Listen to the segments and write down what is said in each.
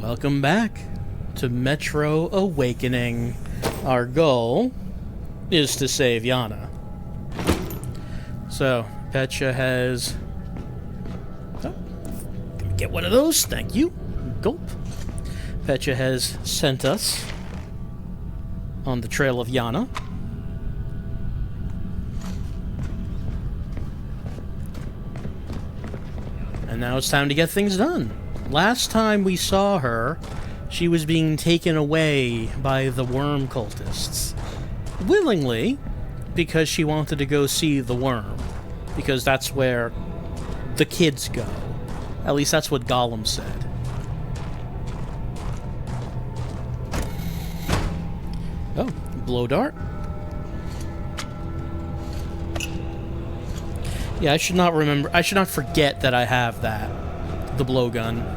Welcome back to Metro Awakening. Our goal is to save Yana. So, Petya has... Oh, gonna get one of those, thank you. Gulp. Petya has sent us on the trail of Yana. And now it's time to get things done. Last time we saw her, she was being taken away by the worm cultists. Willingly, because she wanted to go see the worm. Because that's where the kids go. At least that's what Gollum said. Oh, blow dart. Yeah, I should not forget that I have that. The blowgun.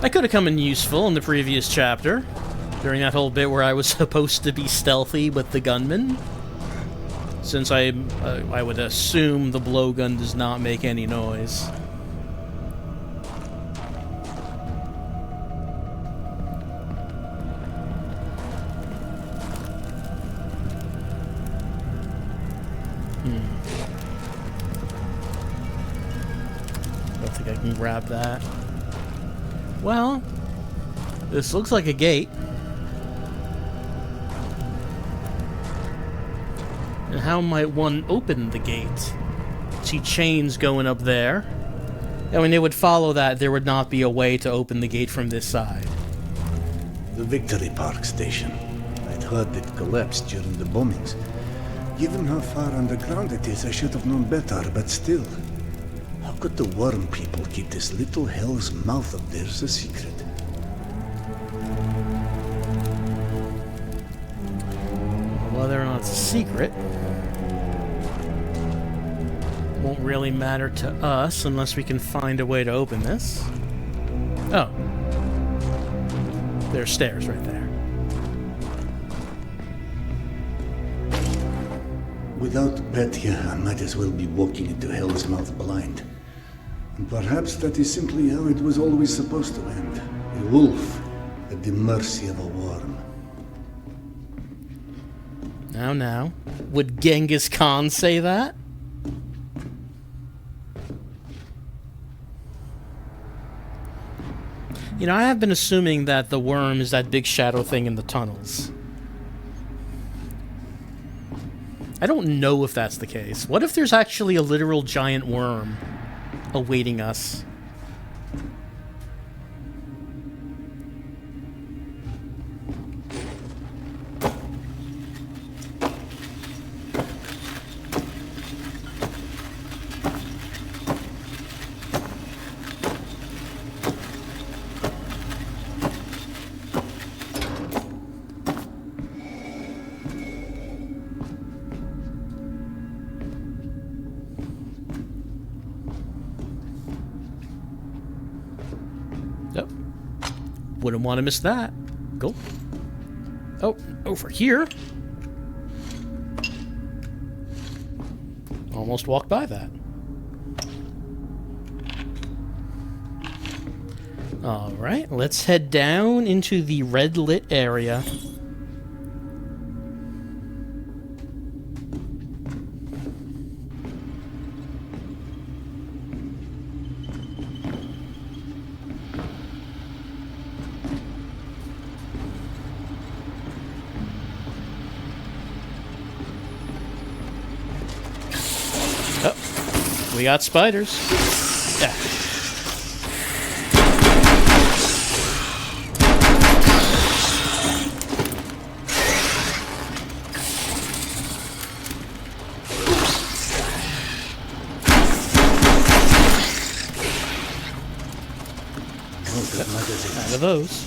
That could have come in useful in the previous chapter. During that whole bit where I was supposed to be stealthy with the gunman. Since I would assume the blowgun does not make any noise. Don't think I can grab that. Well, this looks like a gate. And how might one open the gate? See chains going up there. I mean, it would follow that there would not be a way to open the gate from this side. The Victory Park station. I'd heard it collapsed during the bombings. Given how far underground it is, I should have known better, but still. How could the worm people keep this little hell's mouth of theirs a secret? Whether or not it's a secret won't really matter to us unless we can find a way to open this. Oh. There's stairs right there. Without Petya, I might as well be walking into hell's mouth blind. And perhaps that is simply how it was always supposed to end. A wolf at the mercy of a worm. Now. Would Genghis Khan say that? You know, I have been assuming that the worm is that big shadow thing in the tunnels. I don't know if that's the case. What if there's actually a literal giant worm awaiting us? Wouldn't want to miss that. Go. Oh, over here. Almost walked by that. Alright, let's head down into the red lit area. We got spiders. Yeah. Out of those.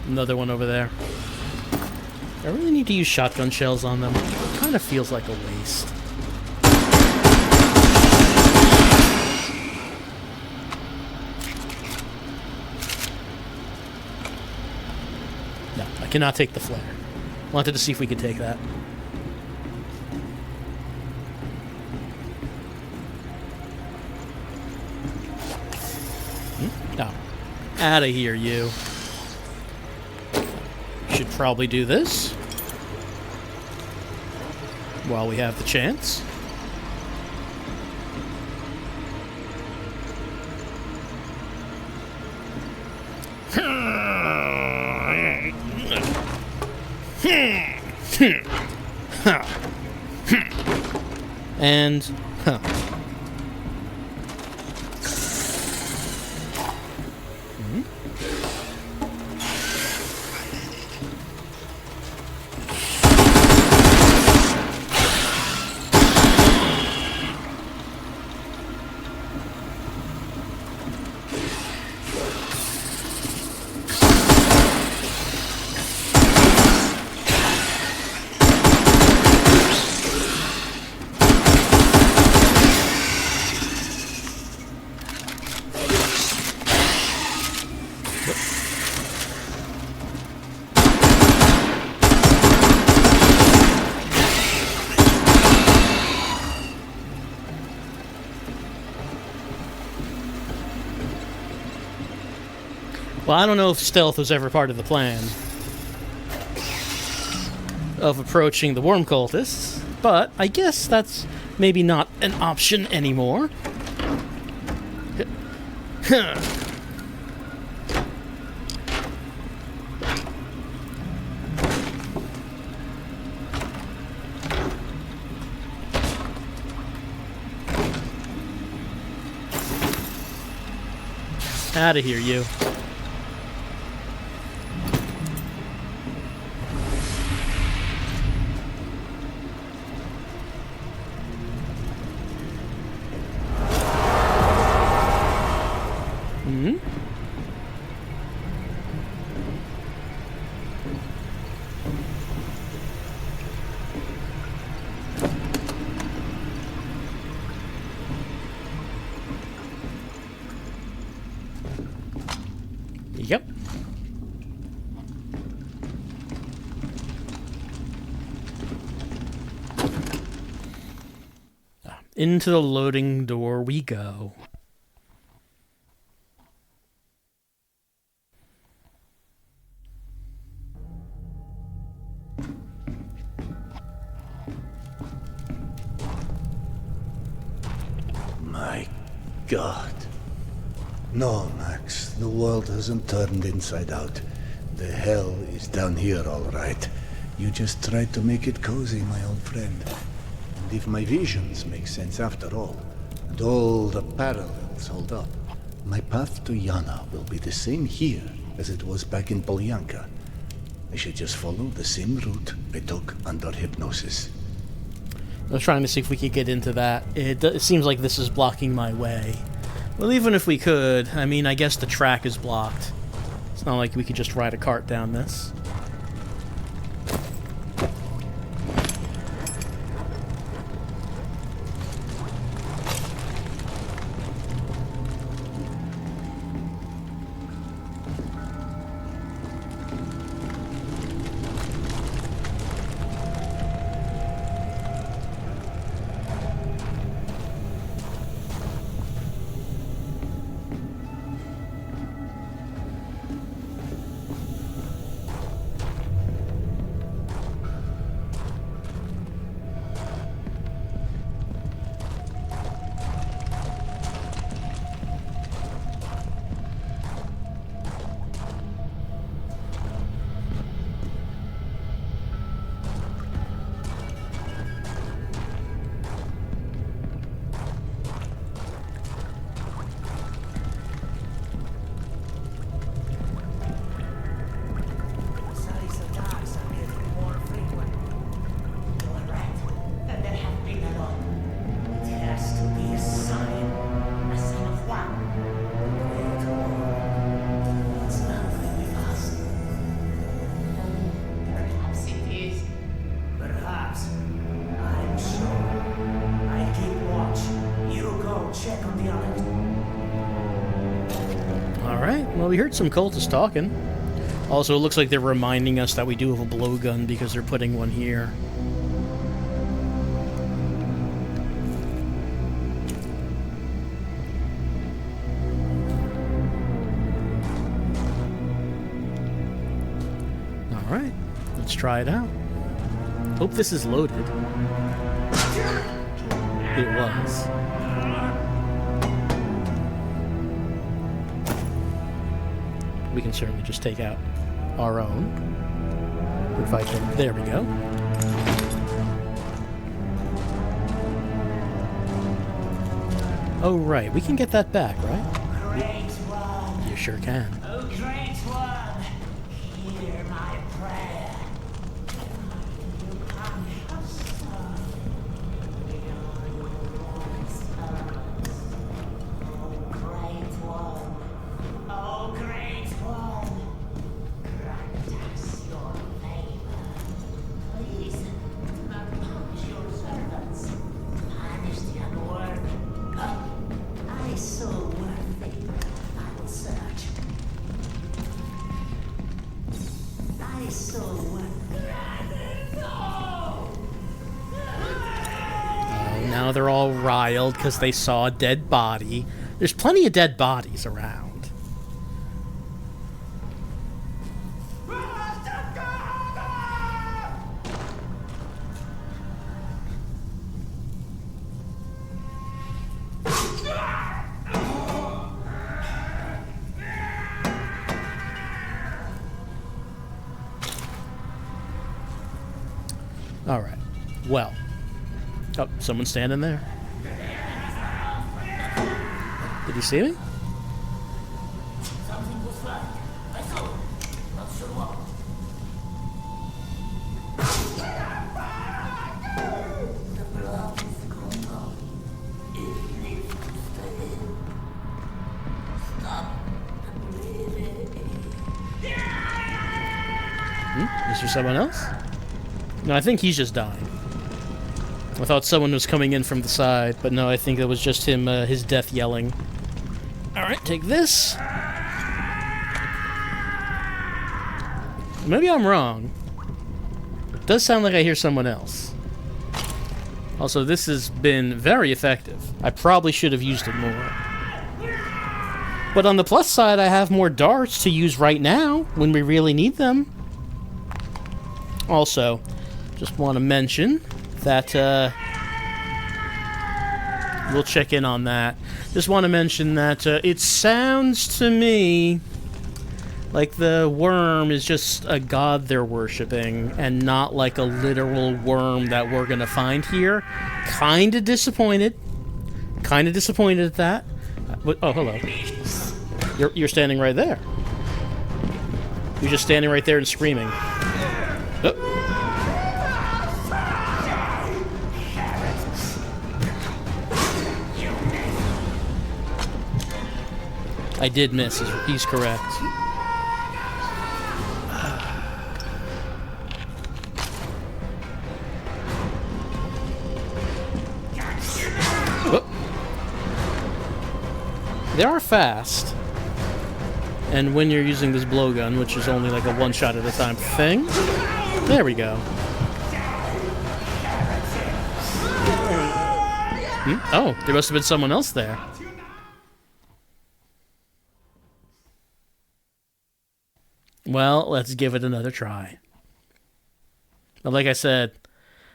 Another one over there. I really need to use shotgun shells on them. It kind of feels like a waste. No, I cannot take the flare. Wanted to see if we could take that. Out of here, you. Should probably do this while we have the chance. And well, I don't know if stealth was ever part of the plan of approaching the worm cultists, but I guess that's maybe not an option anymore. Out of here, you. Yep. Into the loading door we go. My God. No, Max, the world hasn't turned inside out. The hell is down here, all right. You just tried to make it cozy, my old friend. And if my visions make sense after all, and all the parallels hold up, my path to Yana will be the same here as it was back in Polyanka. I should just follow the same route I took under hypnosis. I was trying to see if we could get into that. It seems like this is blocking my way. Well, even if we could, I mean, I guess the track is blocked. It's not like we could just ride a cart down this. Well, we heard some cultists talking. Also, it looks like they're reminding us that we do have a blowgun because they're putting one here. try it out. Hope this is loaded. It was. We can certainly just take out our own. Invite them. There we go. Oh, right. We can get that back, right? Great one. You sure can. Oh, great one. Hear my prayer. You come closer. Beyond your stars. Oh, great one. Oh, great one. Grant us your favor. Please, punish your servants. Punish the unworthy. I so worthy. I will search. I so worthy. No! Now they're all riled because they saw a dead body. There's plenty of dead bodies around. All right. Well. Oh, someone's standing there. Did you see me? Something was right. I saw it. Not sure what. The blood is going on. It needs to stay in. Stop the bleeding. Is there someone else? No, I think he's just dying. I thought someone was coming in from the side, but no, I think it was just him, his death yelling. Alright, take this. Maybe I'm wrong. It does sound like I hear someone else. Also, this has been very effective. I probably should have used it more. But on the plus side, I have more darts to use right now, when we really need them. Also, just want to mention that, we'll check in on that. Just want to mention that it sounds to me like the worm is just a god they're worshipping and not like a literal worm that we're going to find here. Kind of disappointed. Kind of disappointed at that. Oh, hello. You're standing right there. You're just standing right there and screaming. Oh. I did miss. He's correct. They are fast. And when you're using this blowgun, which is only like a one shot at a time thing, there we go. Oh, there must have been someone else there. Well, let's give it another try. But like I said,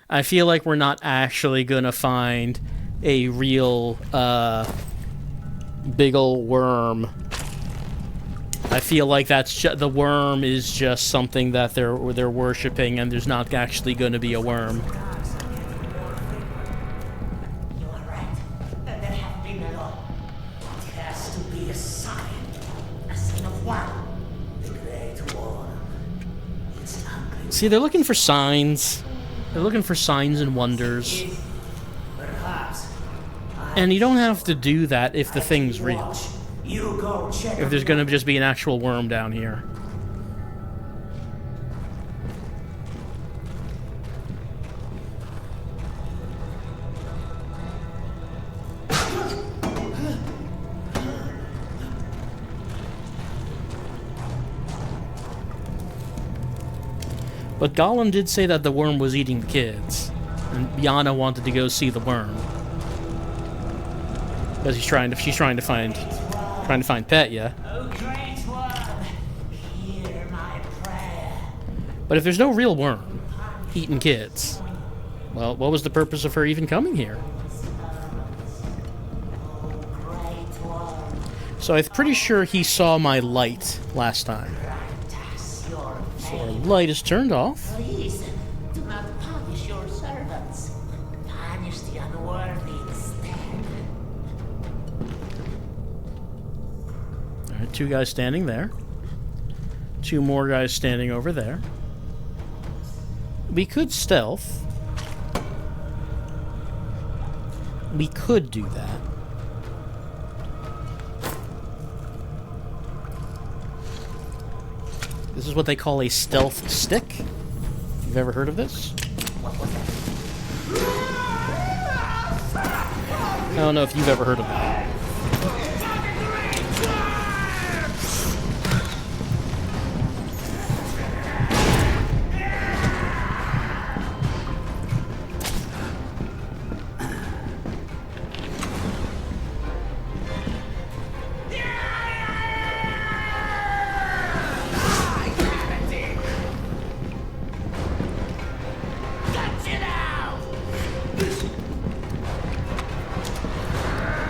I feel like we're not actually gonna find a real, big ol' worm. I feel like that's the worm is just something that they're worshipping, and there's not actually gonna be a worm. You are right. There have been a lot. It has to be a sign. A sign of what? The Great War. It's hungry. See, they're looking for signs. They're looking for signs and wonders. Perhaps. And you don't have to do that if the thing's real. You go check. If there's gonna just be an actual worm down here. But Gollum did say that the worm was eating the kids, and Yana wanted to go see the worm because she's trying to find Petya. Oh, great one, hear my prayer. But if there's no real worm eating kids, well, what was the purpose of her even coming here? So I'm pretty sure he saw my light last time. So our light is turned off. Please, do not punish your servants. Punish the unworthy instead. Alright, 2 guys standing there. 2 more guys standing over there. We could stealth. We could do that. This is what they call a stealth stick. You've ever heard of this? I don't know if you've ever heard of that.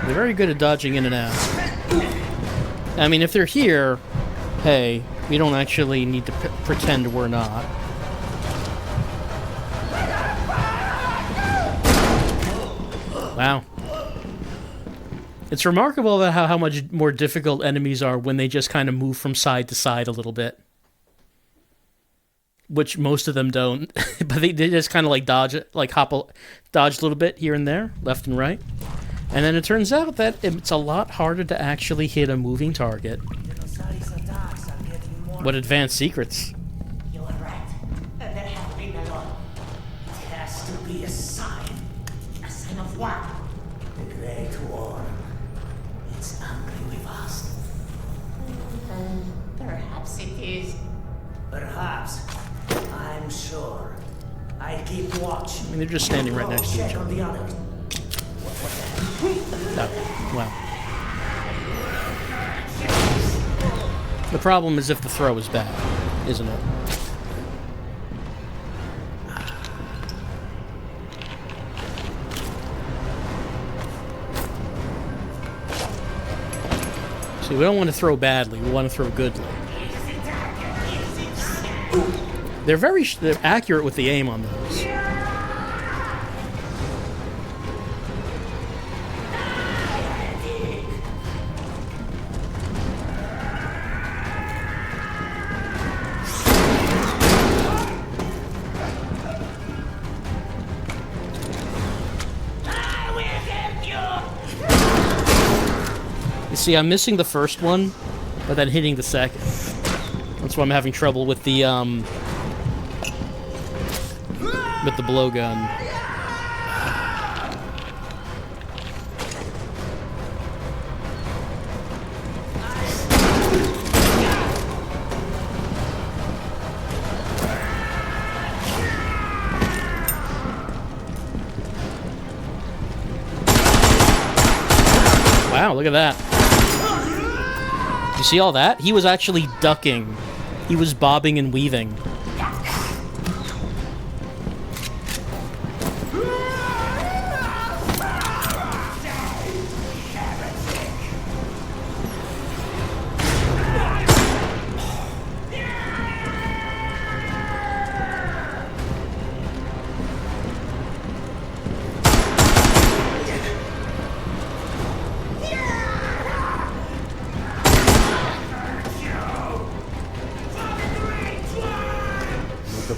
They're very good at dodging in and out. I mean, if they're here, hey, we don't actually need to pretend we're not. Wow. It's remarkable about how much more difficult enemies are when they just kind of move from side to side a little bit. Which most of them don't. But they just kind of like dodge it, like dodge a little bit here and there, left and right. And then it turns out that it's a lot harder to actually hit a moving target. What advanced secrets. You are right. There have been a lot. It has to be a sign. A sign of what? The Great War. It's angry with us. Perhaps it is. Perhaps. I'm sure. I keep watching. I mean, they're just standing right next to each other. The other. Oh, well. The problem is if the throw is bad, isn't it? See, we don't want to throw badly, we want to throw goodly. They're accurate with the aim on those. See, I'm missing the first one, but then hitting the second. That's why I'm having trouble with the blowgun. Wow, look at that. You see all that? He was actually ducking. He was bobbing and weaving.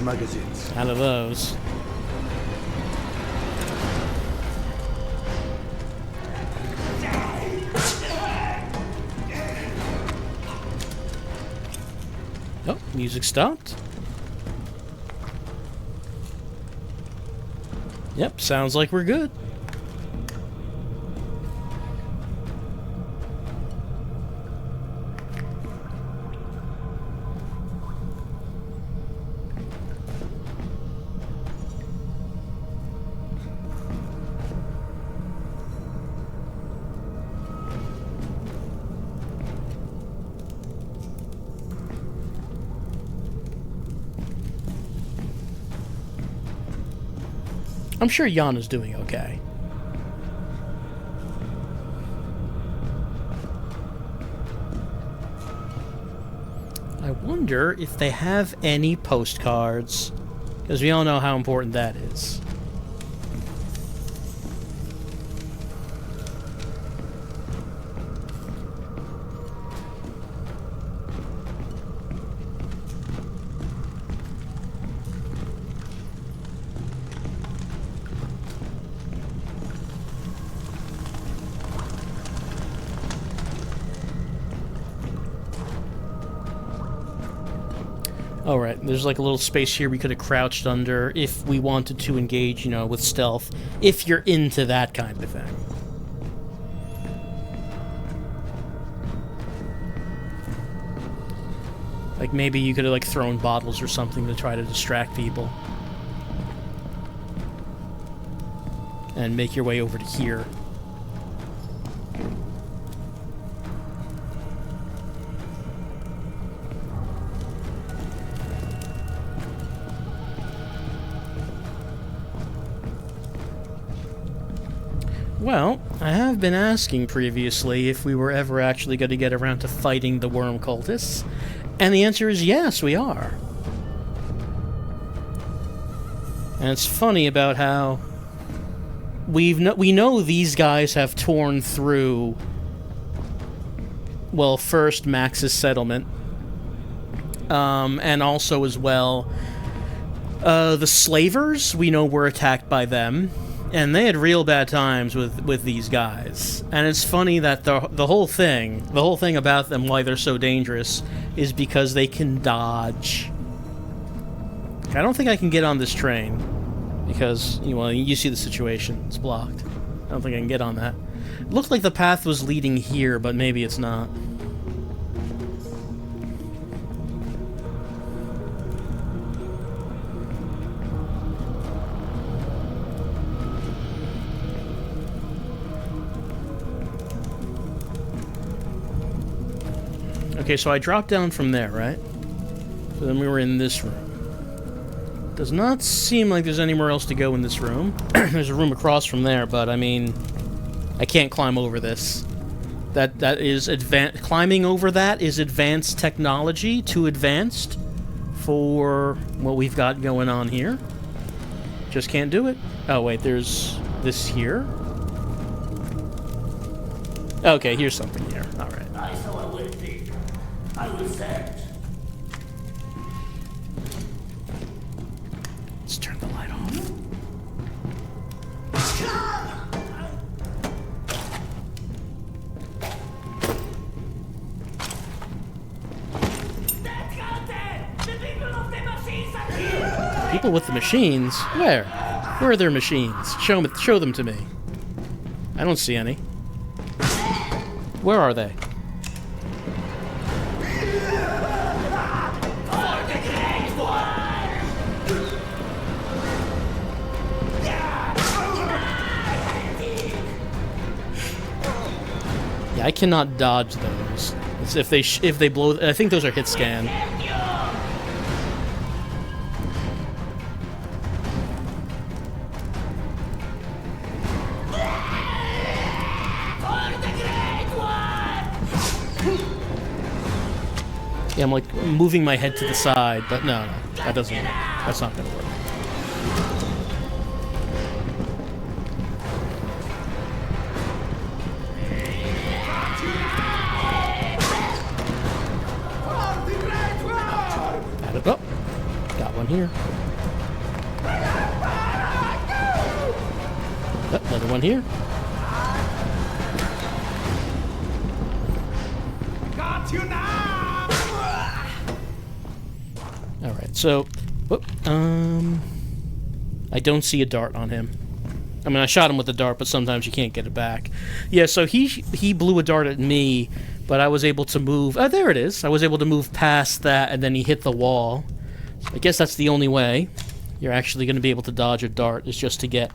Magazines. Out of those. Oh, music stopped. Yep, sounds like we're good. I'm sure Yana's doing okay. I wonder if they have any postcards, because we all know how important that is. Alright, there's like a little space here we could have crouched under if we wanted to engage, you know, with stealth, if you're into that kind of thing. Like maybe you could have like thrown bottles or something to try to distract people. And make your way over to here. Well, I have been asking previously if we were ever actually going to get around to fighting the worm cultists, and the answer is yes, we are. And it's funny about how we know these guys have torn through, well, first Max's settlement, and also as well, the slavers, we know were attacked by them. And they had real bad times with these guys. And it's funny that the whole thing about them, why they're so dangerous, is because they can dodge. I don't think I can get on this train because, well, you see the situation. It's blocked. I don't think I can get on that. It looked like the path was leading here, but maybe it's not. Okay, so I dropped down from there, right? So then we were in this room. Does not seem like there's anywhere else to go in this room. There's a room across from there, but I mean, I can't climb over this. That is advanced. Climbing over that is advanced technology, too advanced for what we've got going on here. Just can't do it. Oh wait, there's this here. Okay, here's something here. All right. I will send. Let's turn the light off. The people of the machines are here! People with the machines? Where? Where are their machines? Show them to me. I don't see any. Where are they? Yeah, I cannot dodge those. It's if they blow. I think those are hit scan. Yeah, I'm like moving my head to the side, but no, that doesn't work. That's not gonna work. Add it up. Got one here. Oh, another one here. Got you now! Alright, so... Whoop, I don't see a dart on him. I mean, I shot him with a dart, but sometimes you can't get it back. Yeah, so he blew a dart at me, but I was able to move... Oh, there it is. I was able to move past that, and then he hit the wall. So I guess that's the only way you're actually going to be able to dodge a dart, is just to get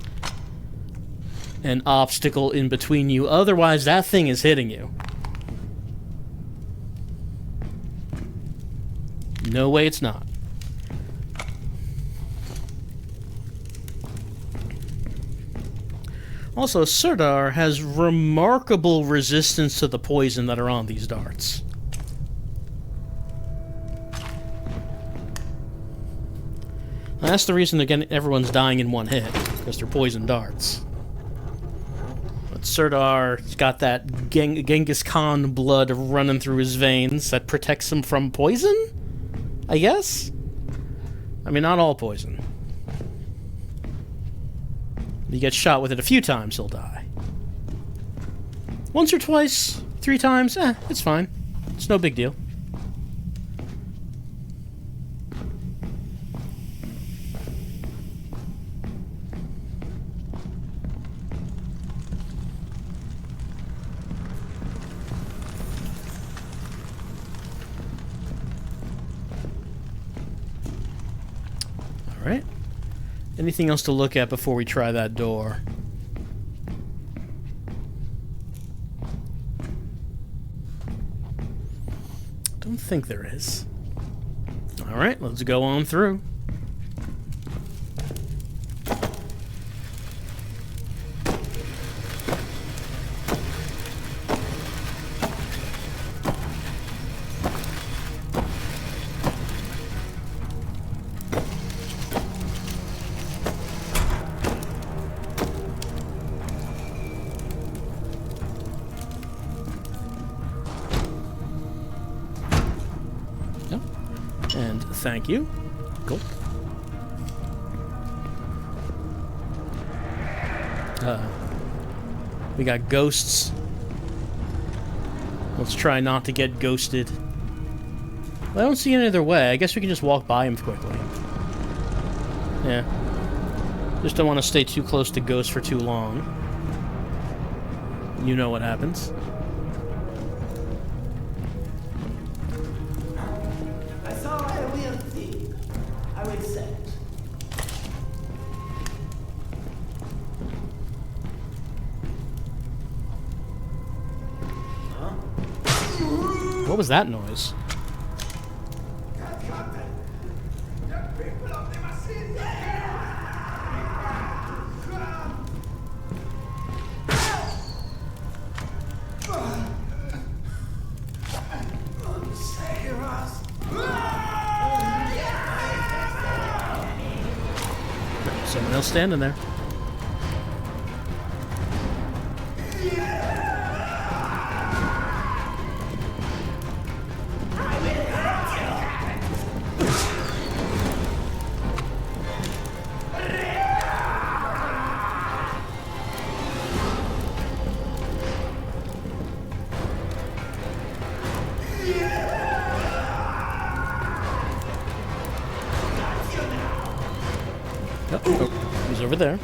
an obstacle in between you. Otherwise, that thing is hitting you. No way it's not. Also, Sirdar has remarkable resistance to the poison that are on these darts. And that's the reason everyone's dying in one hit, because they're poison darts. But Sirdar's got that Genghis Khan blood running through his veins that protects him from poison? I guess? I mean, not all poison. If he gets shot with it a few times, he'll die. Once or twice, 3 times, it's fine. It's no big deal. Alright. Anything else to look at before we try that door? Don't think there is. Alright, let's go on through. And thank you. Cool. We got ghosts. Let's try not to get ghosted. Well, I don't see any other way. I guess we can just walk by him quickly. Yeah. Just don't want to stay too close to ghosts for too long. You know what happens. What was that noise? Someone else standing there. Oh, he's over there.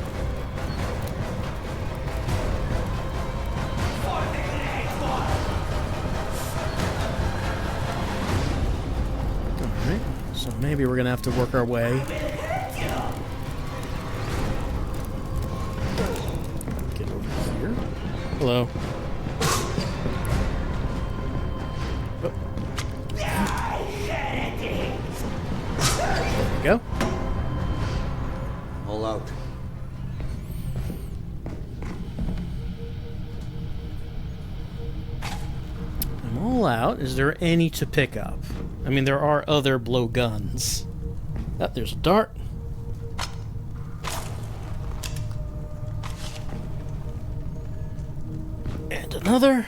Alright, so maybe we're gonna have to work our way. Get over here. Hello. Oh. There we go. All out. I'm all out. Is there any to pick up? I mean, there are other blowguns. Oh, there's a dart. And another.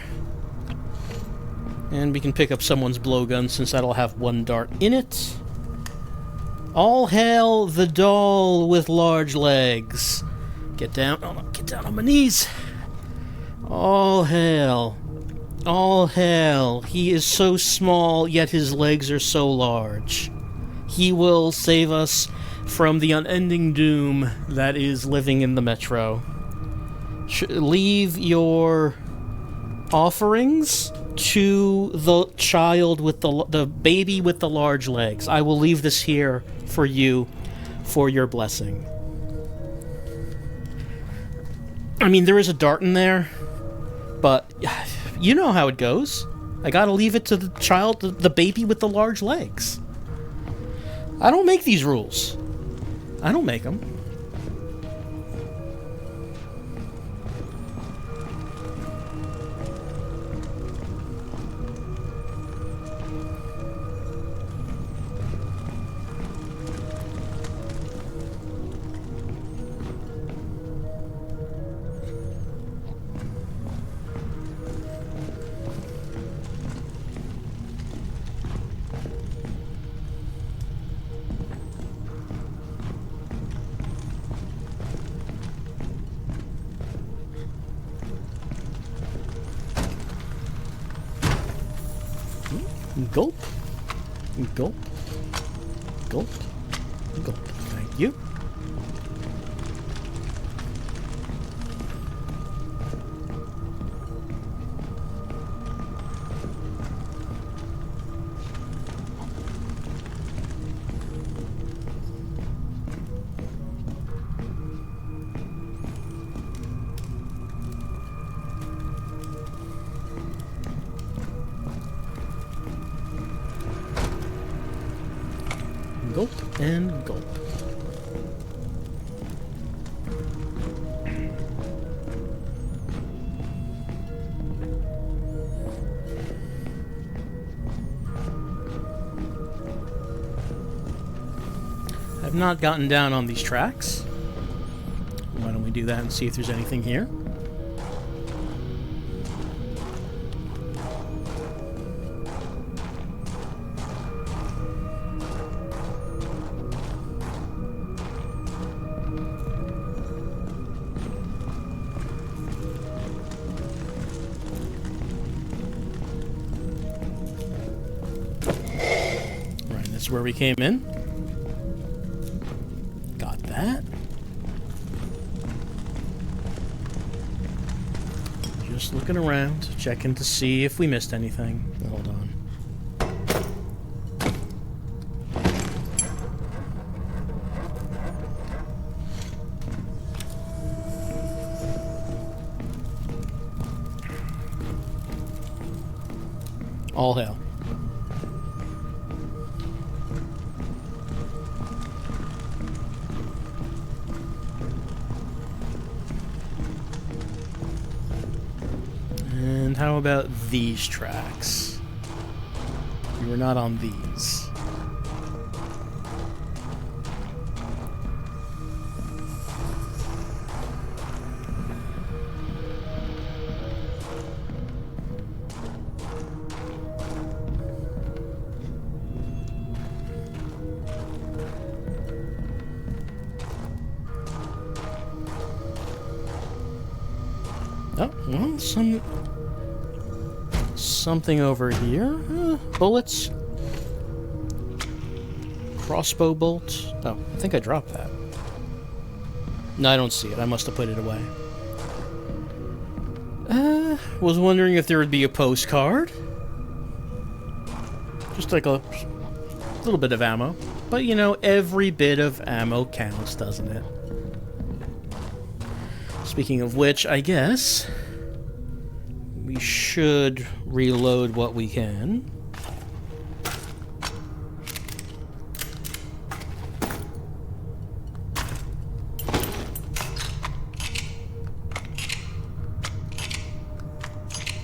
And we can pick up someone's blowgun since that'll have 1 dart in it. All hail the doll with large legs. Get down. Oh, no, get down on my knees. All hail. All hail. He is so small, yet his legs are so large. He will save us from the unending doom that is living in the metro. Leave your offerings to the child with the baby with the large legs. I will leave this here for you, for your blessing. I mean, there is a dart in there, but you know how it goes. I gotta leave it to the child, the baby with the large legs. I don't make these rules. I don't make them. Gulp. Gulp. Gulp. Gulp. Thank you. Gulp and gulp. I've not gotten down on these tracks. Why don't we do that and see if there's anything here? Where we came in. Got that. Just looking around, checking to see if we missed anything. Hold on. All hail. And how about these tracks? We were not on these. Oh, well, something over here. Bullets. Crossbow bolt. Oh, I think I dropped that. No, I don't see it. I must have put it away. Was wondering if there would be a postcard. Just like a little bit of ammo. But, you know, every bit of ammo counts, doesn't it? Speaking of which, I guess we should reload what we can.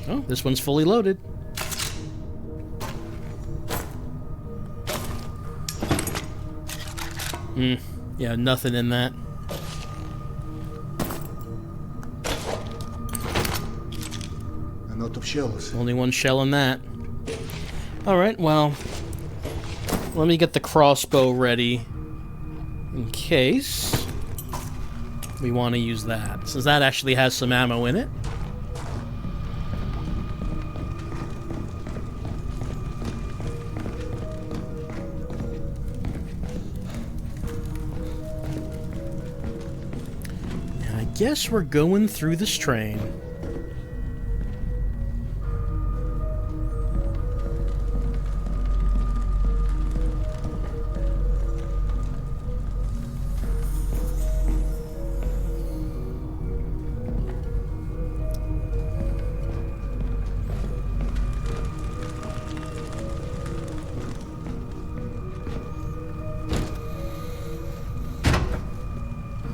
Oh, this one's fully loaded. Yeah, nothing in that. Out of shells. Only one shell in that. Alright, well, let me get the crossbow ready in case we want to use that, since that actually has some ammo in it. And I guess we're going through this train.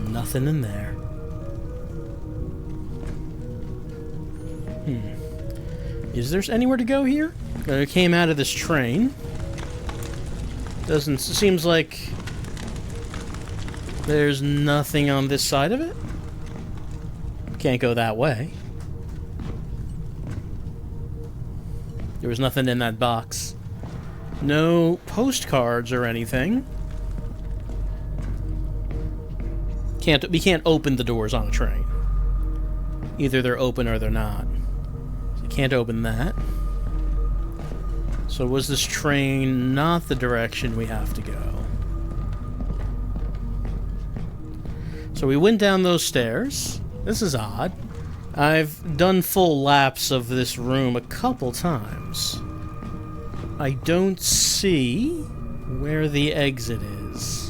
Nothing in there. Is there anywhere to go here? I came out of this train. Seems like there's nothing on this side of it. Can't go that way. There was nothing in that box. No postcards or anything. We can't open the doors on a train. Either they're open or they're not. So you can't open that. So was this train not the direction we have to go? So we went down those stairs. This is odd. I've done full laps of this room a couple times. I don't see where the exit is.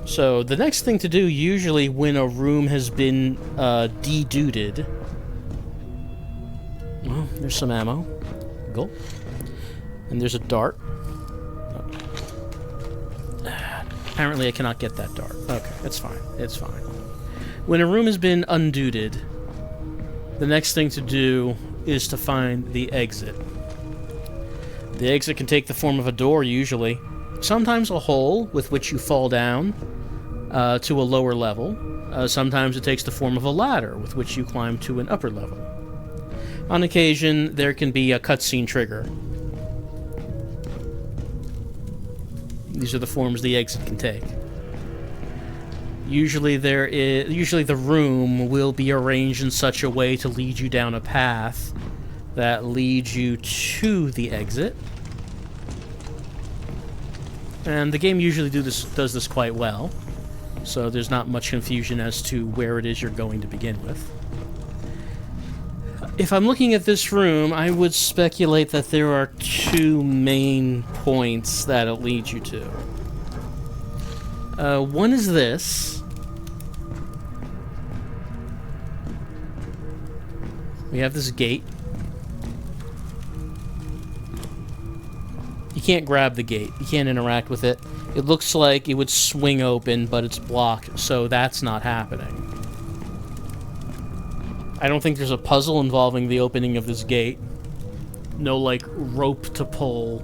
So the next thing to do, usually when a room has been de-duded... Well, there's some ammo. Go. And there's a dart. Apparently I cannot get that dart. Okay, it's fine. It's fine. When a room has been unduded, the next thing to do is to find the exit. The exit can take the form of a door, usually. Sometimes a hole with which you fall down to a lower level. Sometimes it takes the form of a ladder with which you climb to an upper level. On occasion, there can be a cutscene trigger. These are the forms the exit can take. Usually the room will be arranged in such a way to lead you down a path that leads you to the exit. And the game usually does this quite well, so there's not much confusion as to where it is you're going to begin with. If I'm looking at this room, I would speculate that there are two main points that it leads you to. One is this. We have this gate. You can't grab the gate. You can't interact with it. It looks like it would swing open, but it's blocked, so that's not happening. I don't think there's a puzzle involving the opening of this gate. No, like, rope to pull,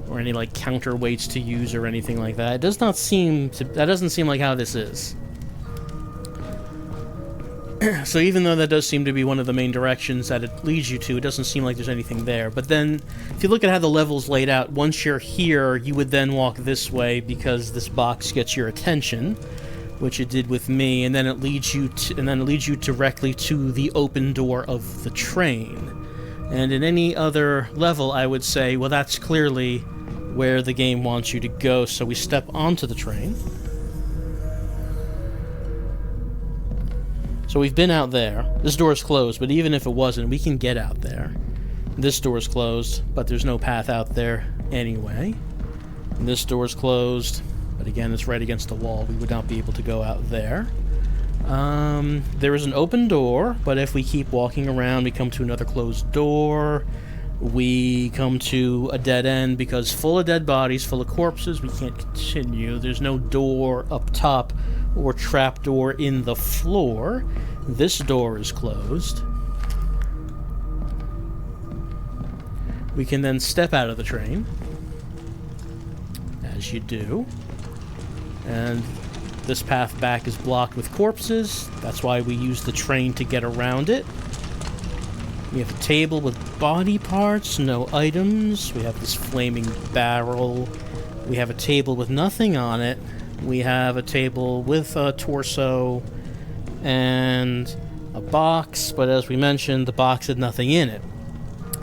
or any, like, counterweights to use or anything like that. It does not seem to... That doesn't seem like how this is. So even though that does seem to be one of the main directions that it leads you to, it doesn't seem like there's anything there. But then, if you look at how the level's laid out, once you're here, you would then walk this way because this box gets your attention, which it did with me, and then it leads you directly to the open door of the train. And in any other level, I would say, well, that's clearly where the game wants you to go. So we step onto the train. So we've been out there. This door is closed, but even if it wasn't, we can get out there. This door is closed, but there's no path out there anyway. And this door is closed, but again, it's right against the wall. We would not be able to go out there. There is an open door, but if we keep walking around, we come to another closed door. We come to a dead end because full of dead bodies, full of corpses, we can't continue. There's no door up top or trapdoor in the floor. This door is closed. We can then step out of the train, as you do, and this path back is blocked with corpses. That's why we use the train to get around it. We have a table with body parts, no items. We have this flaming barrel. We have a table with nothing on it. We have a table with a torso and a box, but as we mentioned, the box had nothing in it.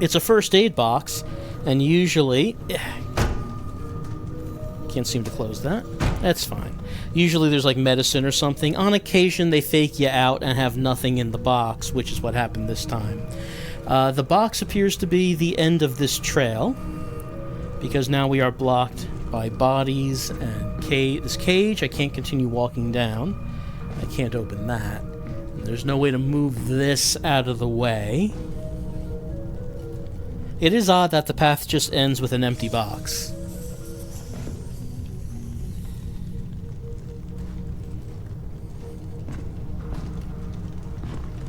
It's a first aid box, and usually... Can't seem to close that. That's fine. Usually there's like medicine or something. On occasion they fake you out and have nothing in the box, which is what happened this time. The box appears to be the end of this trail, because now we are blocked by bodies and this cage. I can't continue walking down. I can't open that. And There's no way to move this out of the way. It is odd that the path just ends with an empty box.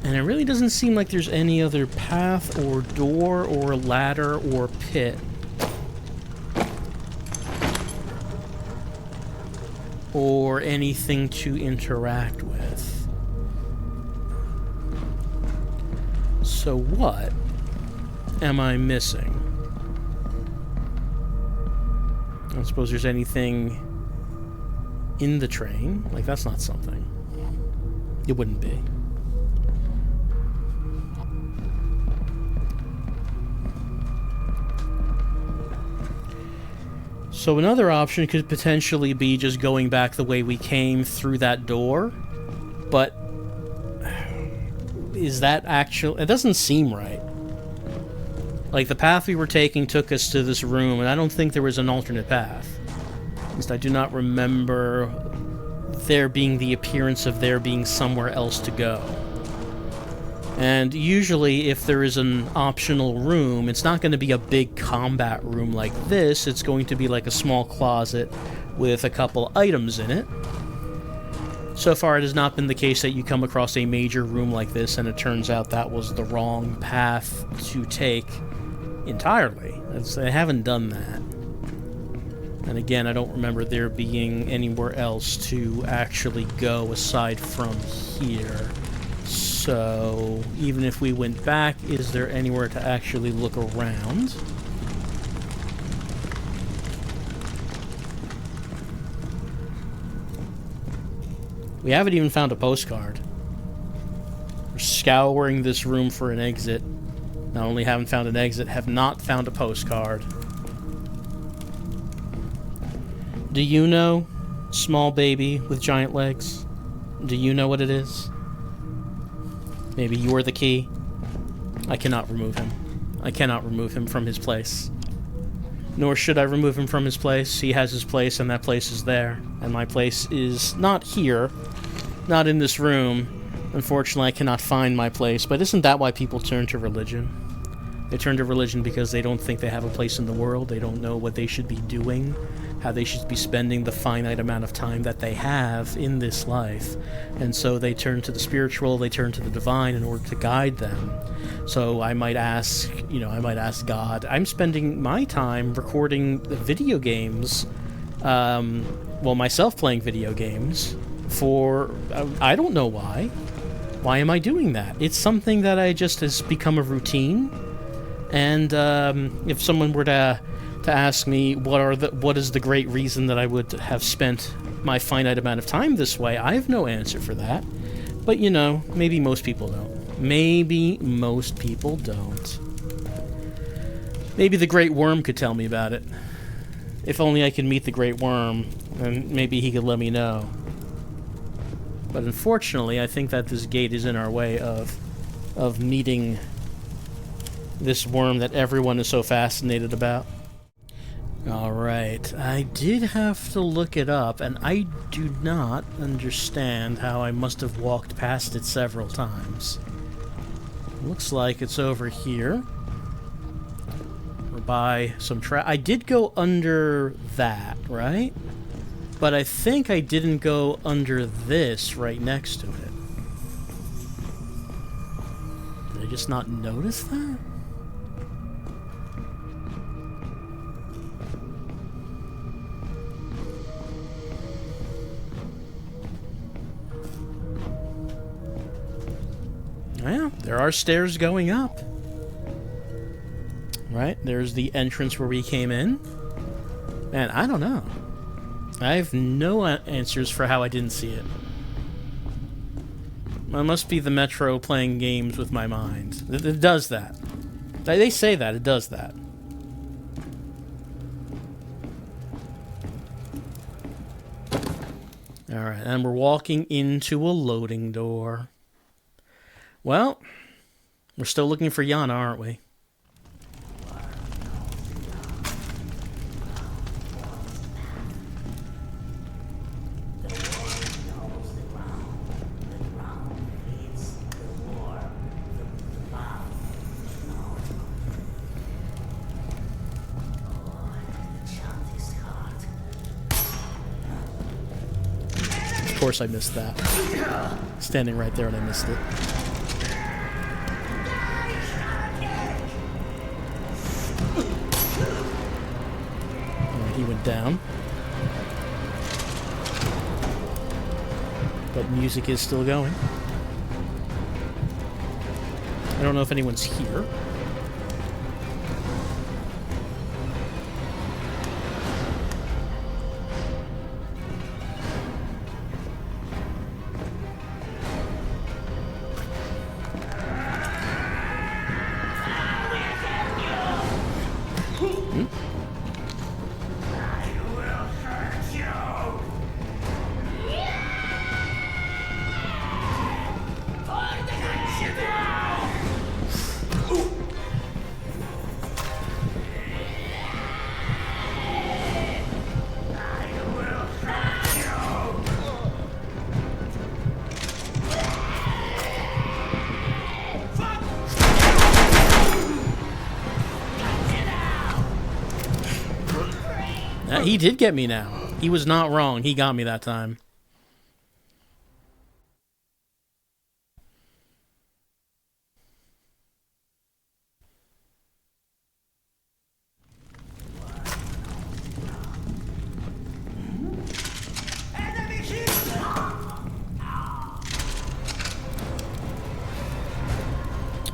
And it really doesn't seem like there's any other path or door or ladder or pit. Or anything to interact with. So what am I missing? I don't suppose there's anything in the train. Like, that's not something. It wouldn't be. So another option could potentially be just going back the way we came through that door, but is that actually... It doesn't seem right. Like, the path we were taking took us to this room, and I don't think there was an alternate path. At least I do not remember there being the appearance of there being somewhere else to go. And usually, if there is an optional room, it's not going to be a big combat room like this. It's going to be like a small closet with a couple items in it. So far, it has not been the case that you come across a major room like this, and it turns out that was the wrong path to take entirely. I haven't done that. And again, I don't remember there being anywhere else to actually go aside from here. So, even if we went back, is there anywhere to actually look around? We haven't even found a postcard. We're scouring this room for an exit. Not only haven't found an exit, have not found a postcard. Do you know, small baby with giant legs? Do you know what it is? Maybe you're the key. I cannot remove him. I cannot remove him from his place. Nor should I remove him from his place. He has his place, and that place is there. And my place is not here. Not in this room. Unfortunately, I cannot find my place. But isn't that why people turn to religion? They turn to religion because they don't think they have a place in the world. They don't know what they should be doing, how they should be spending the finite amount of time that they have in this life. And so they turn to the spiritual, they turn to the divine in order to guide them. So I might ask, God, I'm spending my time recording video games, myself playing video games, for, I don't know why. Why am I doing that? It's something that I just has become a routine. And if someone were to ask me what is the great reason that I would have spent my finite amount of time this way, I have no answer for that. But you know, maybe most people don't. Maybe most people don't. Maybe the Great Worm could tell me about it. If only I could meet the Great Worm, and maybe he could let me know. But unfortunately, I think that this gate is in our way of meeting this worm that everyone is so fascinated about. Alright, I did have to look it up, and I do not understand how I must have walked past it several times. Looks like it's over here. Or by some I did go under that, right? But I think I didn't go under this right next to it. Did I just not notice that? Yeah, there are stairs going up. Right, there's the entrance where we came in. Man, I don't know. I have no answers for how I didn't see it. It must be the Metro playing games with my mind. It does that. They say that, it does that. Alright, and we're walking into a loading door. Well, we're still looking for Yana, aren't we? course I missed that. Standing right there and I missed it. Alright, he went down. But music is still going. I don't know if anyone's here. He did get me now. He was not wrong. He got me that time.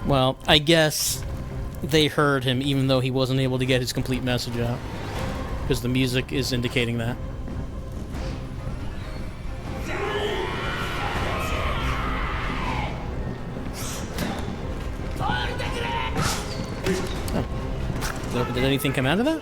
Well, I guess they heard him even though he wasn't able to get his complete message out. Because the music is indicating that. Oh. Did anything come out of that?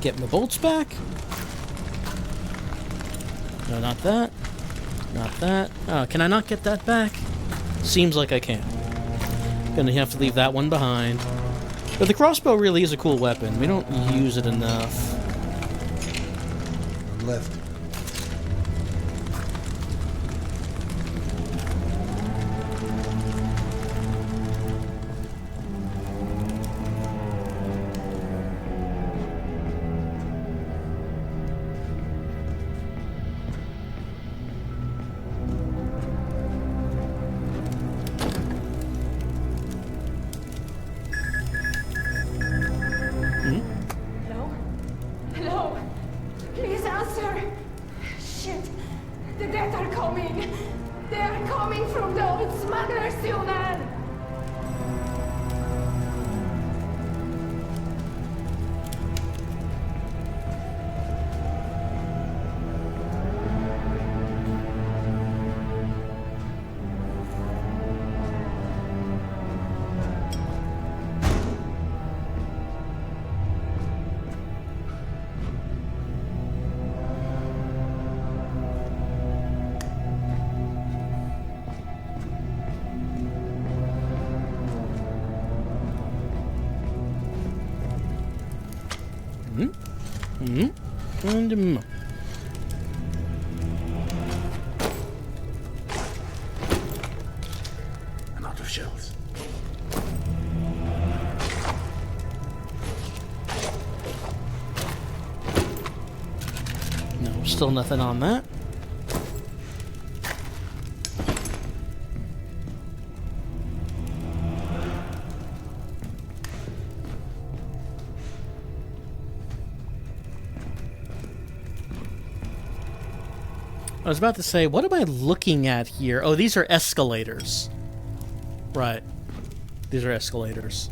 Get my bolts back. No, not that. Not that. Oh, can I not get that back? Seems like I can. Gonna have to leave that one behind. But the crossbow really is a cool weapon. We don't use it enough. Left. And I'm out of shells. no, still nothing on that. I was about to say, what am I looking at here? Oh, these are escalators. Right. These are escalators.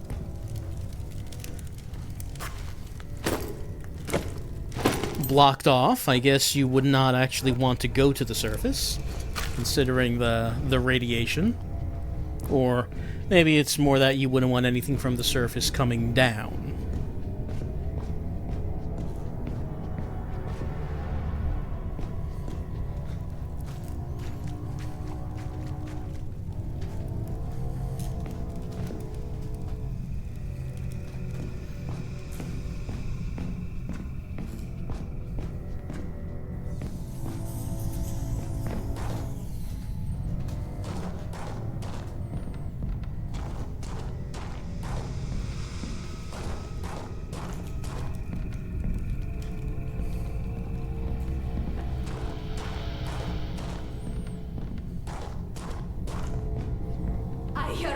Blocked off. I guess you would not actually want to go to the surface, considering the radiation. Or maybe it's more that you wouldn't want anything from the surface coming down.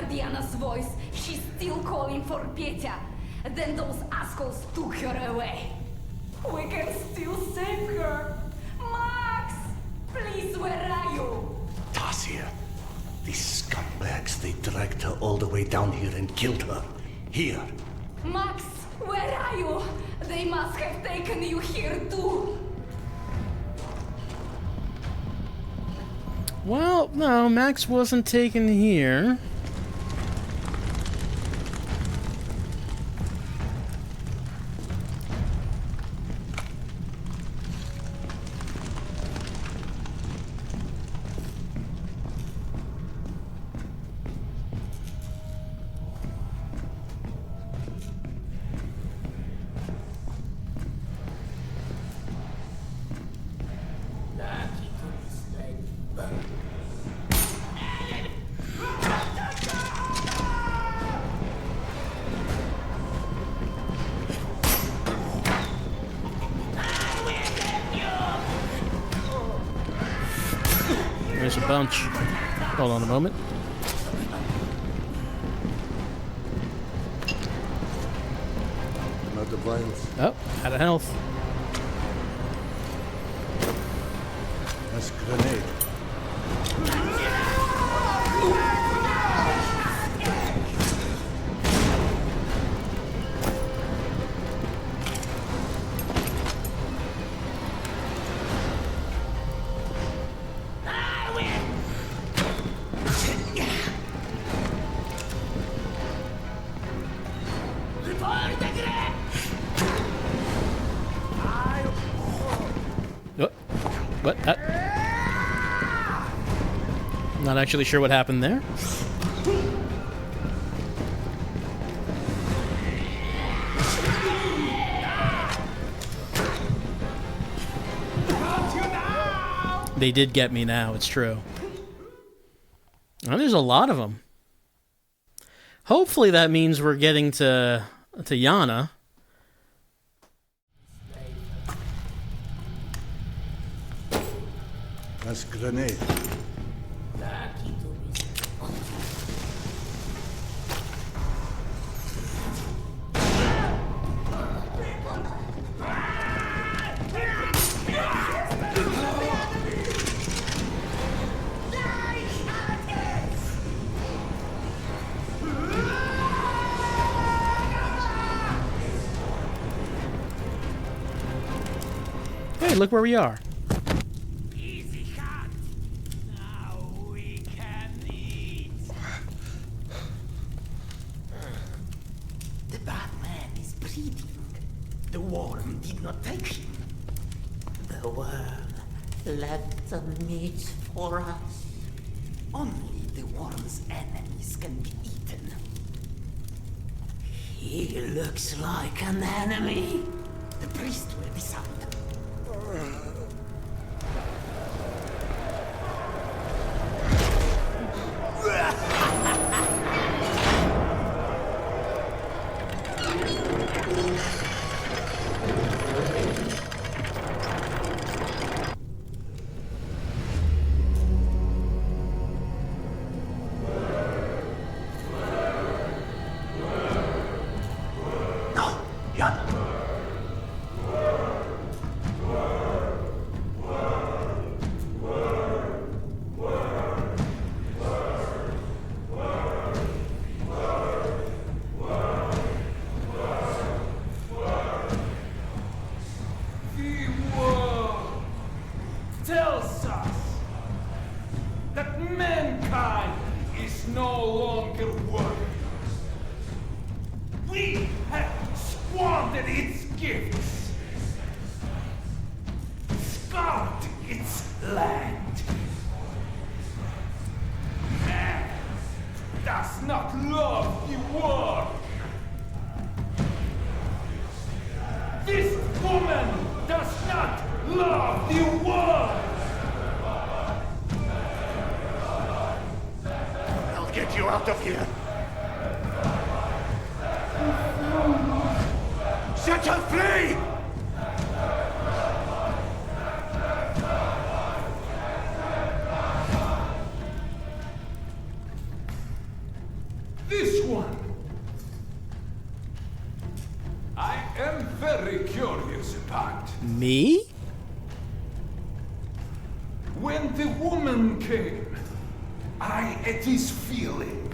hear Diana's voice. She's still calling for Petya. Then those assholes took her away. We can still save her. Max! Please, where are you? Tasia. These scumbags, they dragged her all the way down here and killed her. Here. Max, where are you? They must have taken you here too. Well, no, Max wasn't taken here. There's a bunch. Hold on a moment. Not the vials. Oh, out of health. That's a grenade. What? Not actually sure what happened there. They did get me now, it's true. Oh, there's a lot of them. Hopefully that means we're getting to Yana. That's a grenade. Hey, look where we are. The worm did not take him. The worm left the meat for us. Only the worm's enemies can be eaten. He looks like an enemy. The priest will decide. Tells us that mankind is no longer worthy. We have squandered its gifts, scarred its land. Man does not love the world. This woman does not love the world. I'll get you out of here. Set her free! Me? When the woman came, I had this feeling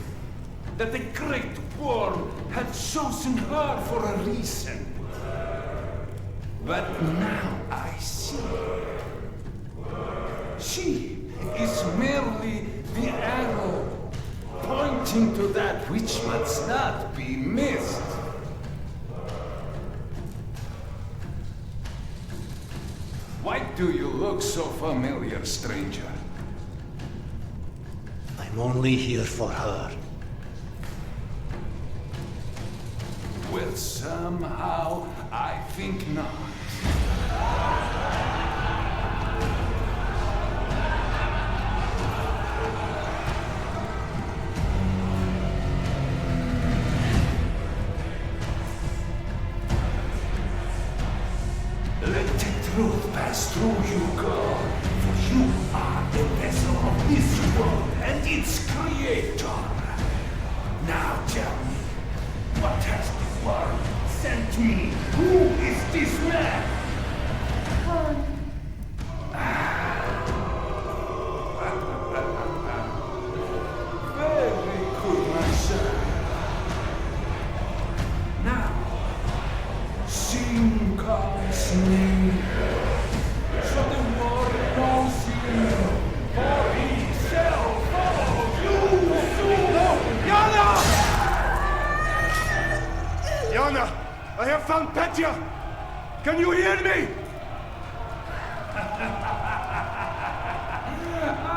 that the Great Worm had chosen her for a reason. But now I see. She is merely the arrow pointing to that which must not be missed. Why do you look so familiar, stranger? I'm only here for her. Well, somehow I think not. Let the truth pass through you, girl, for you are the vessel of this world and its creator. Now tell me, what has the world sent me? Who is this man? Very good, my son. Now, sing Khan's name, so the world knows him, for he shall follow you soon. Yana! Yana, I have found Petya! Can you hear me? I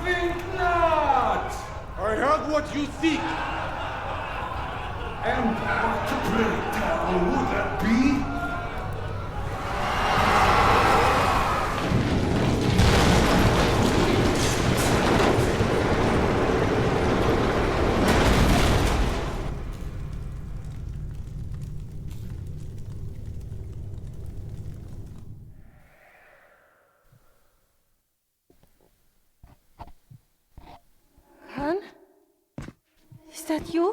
think not. I heard what you seek. And what pray tell would that be? Han? Is that you?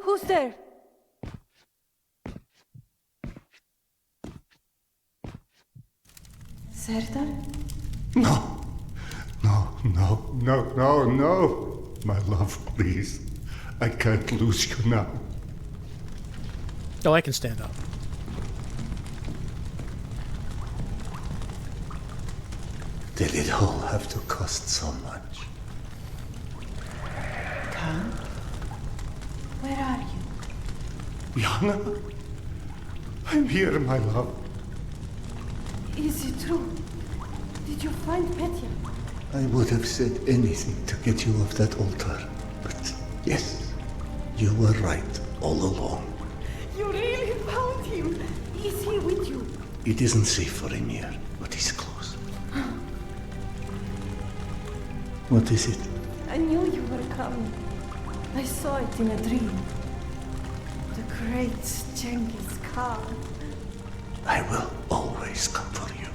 Who's there? Serdar? No. No, no, no, no, no. My love, please. I can't lose you now. Oh, I can stand up. Did it all have to cost so much? Khan? Where are you? Yana? I'm here, my love. Is it true? Did you find Petya? I would have said anything to get you off that altar. But yes, you were right all along. You really found him! Is he with you? It isn't safe for him here, but he's close. What is it? I knew you were coming. I saw it in a dream. The great Genghis Khan. I will always come for you.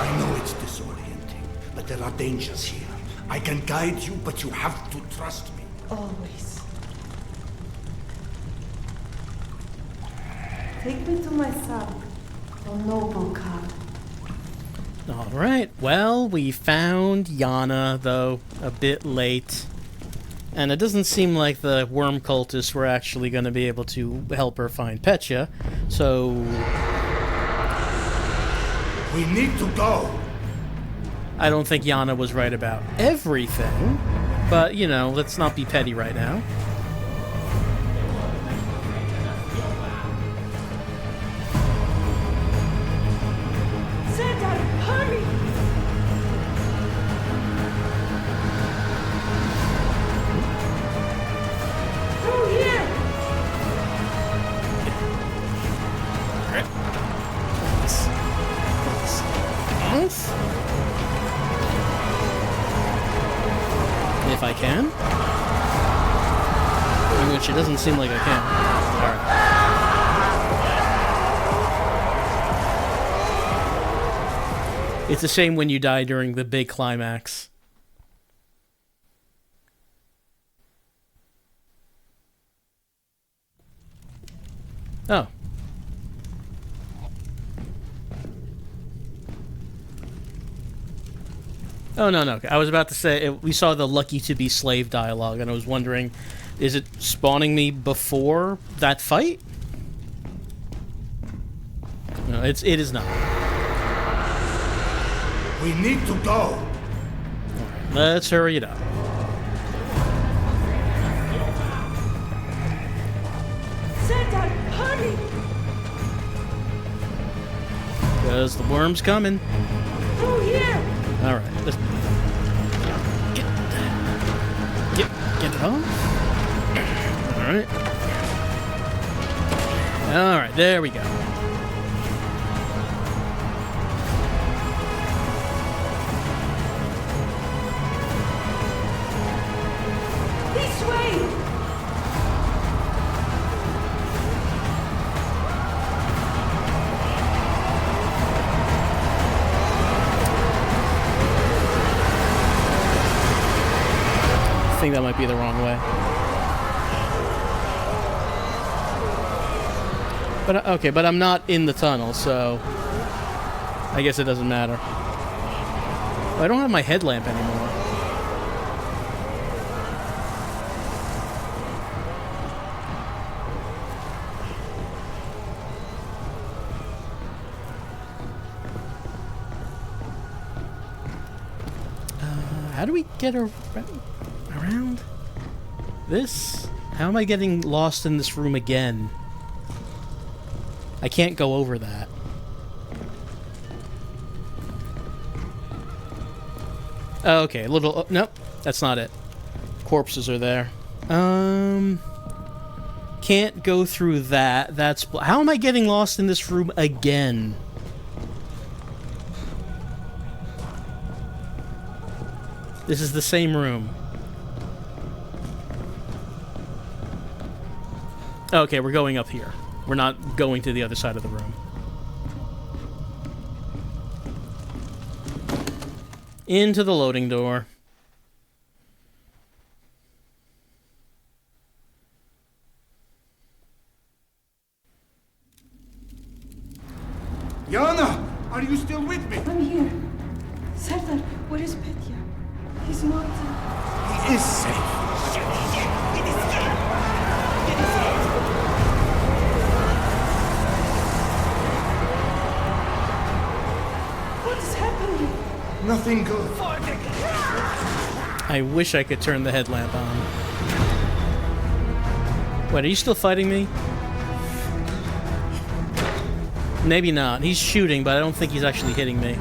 I know it's disorienting, but there are dangers here. I can guide you, but you have to trust me. Always. Take me to my son, O noble Khan. Alright, well, we found Yana, though a bit late. And it doesn't seem like the worm cultists were actually going to be able to help her find Petya, so... We need to go. I don't think Yana was right about everything, but, you know, let's not be petty right now. Serdar, hurry! Through here! If I can. Which it doesn't seem like I can. Alright. It's a shame when you die during the big climax. Oh. Oh, no, no. I was about to say, we saw the lucky to be slave dialogue, and I was wondering, is it spawning me before that fight? No, it is not. We need to go. Alright, let's hurry it up. Santa, hurry! Because the worm's coming. Through here! Alright, let's... Get it off. Alright. Alright, there we go. This way! I think that might be the wrong way. But, okay, but I'm not in the tunnel, so... I guess it doesn't matter. I don't have my headlamp anymore. How do we get around this? How am I getting lost in this room again? I can't go over that. Oh, okay, a little... Oh, nope, that's not it. Corpses are there. Can't go through that. That's... How am I getting lost in this room again? This is the same room. Okay, we're going up here. We're not going to the other side of the room. Into the loading door. Yana, are you still with me? I'm here. Sardar, where is Petya? He's not... He is safe. What is happening? Nothing good. I wish I could turn the headlamp on. Wait, are you still fighting me? Maybe not. He's shooting, but I don't think he's actually hitting me.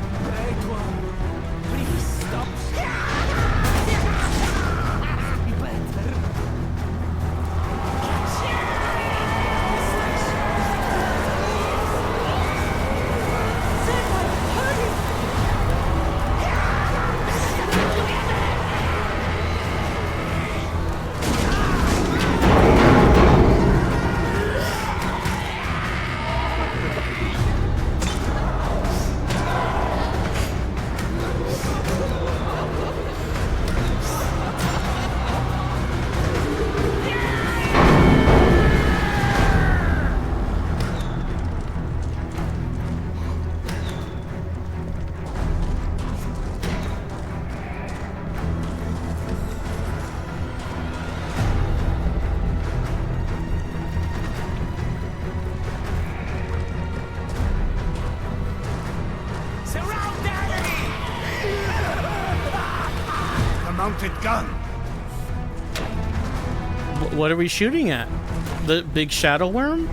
Mounted gun. What are we shooting at? The big shadow worm?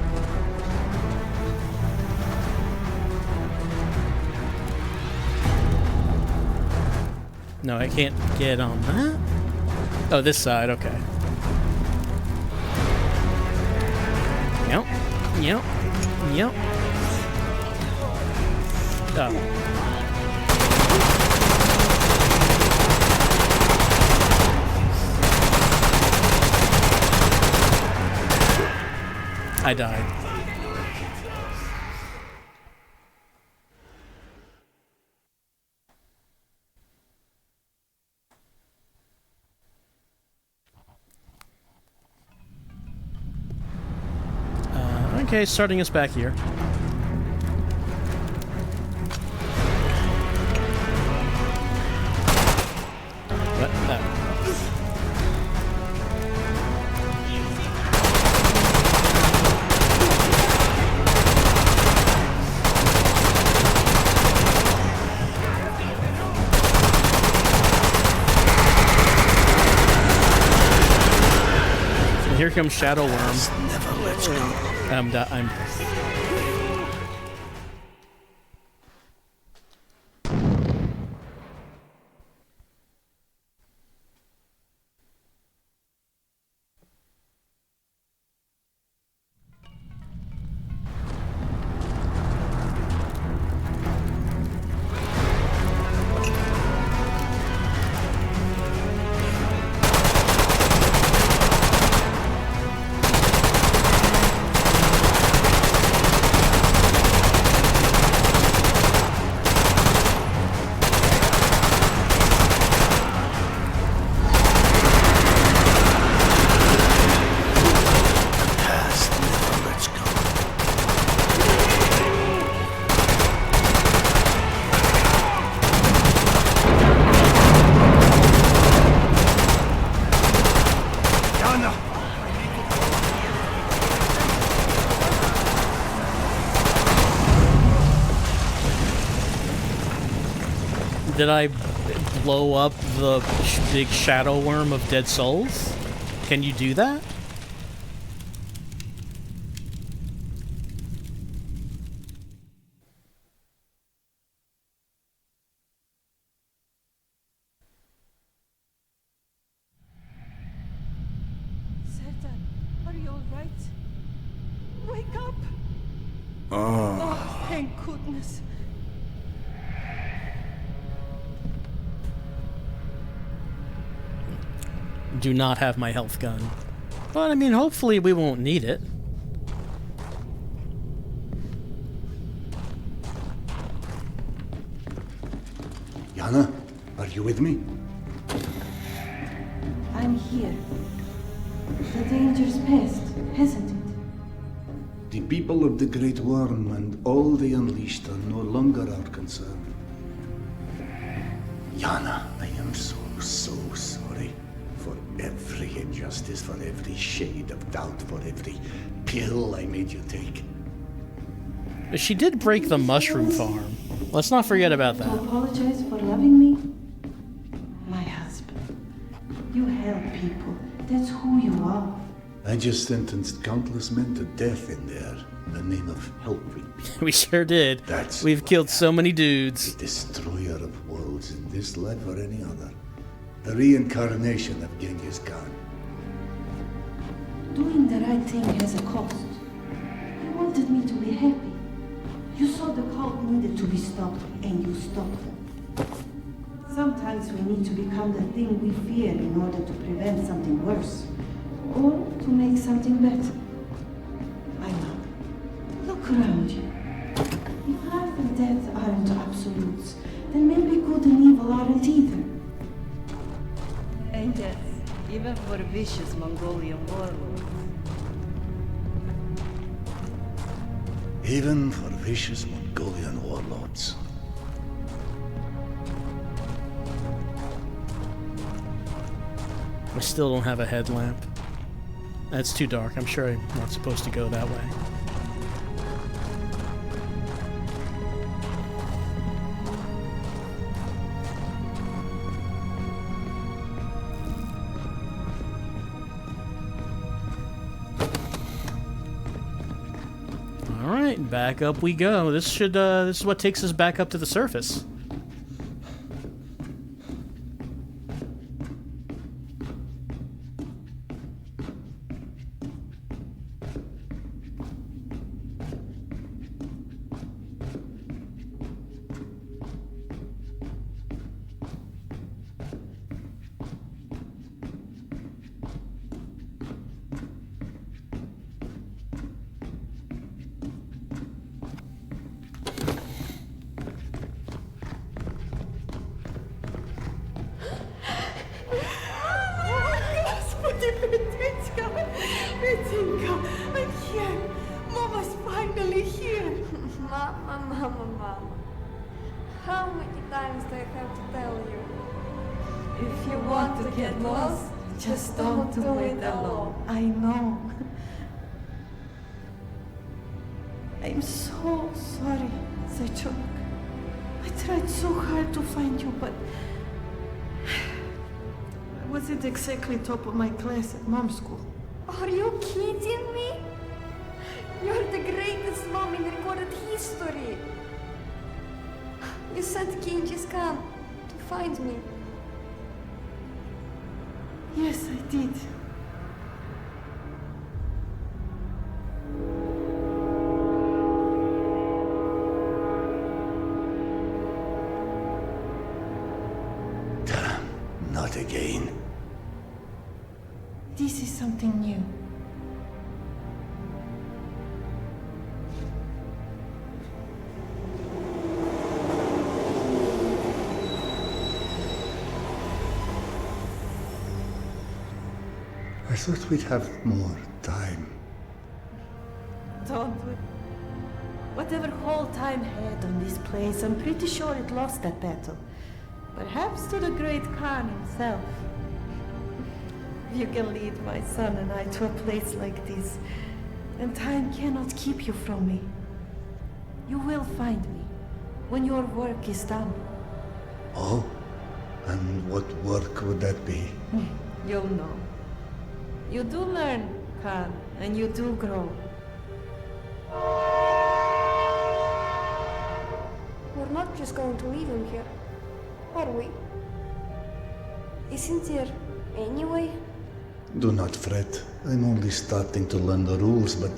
No, I can't get on that. Oh, this side, okay. Yep. Yep. Yep. Oh. I died. Okay, starting us back here. What? Here comes Shadow Worm. Never lets go. I'm Did I blow up the big shadow worm of Dead Souls? Can you do that? Satan, are you all right? Wake up! Oh. Oh, thank goodness. Do not have my health gun. But I mean, hopefully we won't need it. Yana, are you with me? I'm here. The danger's past, hasn't it? The people of the Great Worm and all they unleashed are no longer our concern. Yana, I am so sorry. For every injustice, for every shade of doubt, for every pill I made you take. She did break the mushroom farm. Let's not forget about To that. apologize for loving me? My husband. You help people. That's who you are. I just sentenced countless men to death in there in the name of helping people. We sure did. That's We've what killed so happened. many The dudes. destroyer of worlds in this life or any other. The reincarnation of Genghis Khan. Doing the right thing has a cost. You wanted me to be happy. You saw the cult needed to be stopped, and you stopped them. Sometimes we need to become the thing we fear in order to prevent something worse, or to make something better. I know. Look around you. If life and death aren't absolutes, then maybe good and evil aren't either. And yes, even for vicious Mongolian warlords. Even for vicious Mongolian warlords. I still don't have a headlamp. That's too dark. I'm sure I'm not supposed to go that way. Alright, back up we go. This is what takes us back up to the surface. Mama, mama, mama. How many times do I have to tell you? If you want to get lost, just don't do it alone. I know. I'm so sorry, Sechuk. I tried so hard to find you, but I wasn't exactly top of my class at mom's school. Are you kidding me? You're the greatest mom in recorded history. You sent Genghis Khan to find me. Yes, I did. Not again. This is something new. I thought we'd have more time. Don't we? Whatever whole time had on this place, I'm pretty sure it lost that battle. Perhaps to the great Khan himself. You can lead my son and I to a place like this, and time cannot keep you from me. You will find me when your work is done. Oh? And what work would that be? You'll know. You do learn, Khan, and you do grow. We're not just going to leave him here, are we? Isn't there any way? Do not fret. I'm only starting to learn the rules, but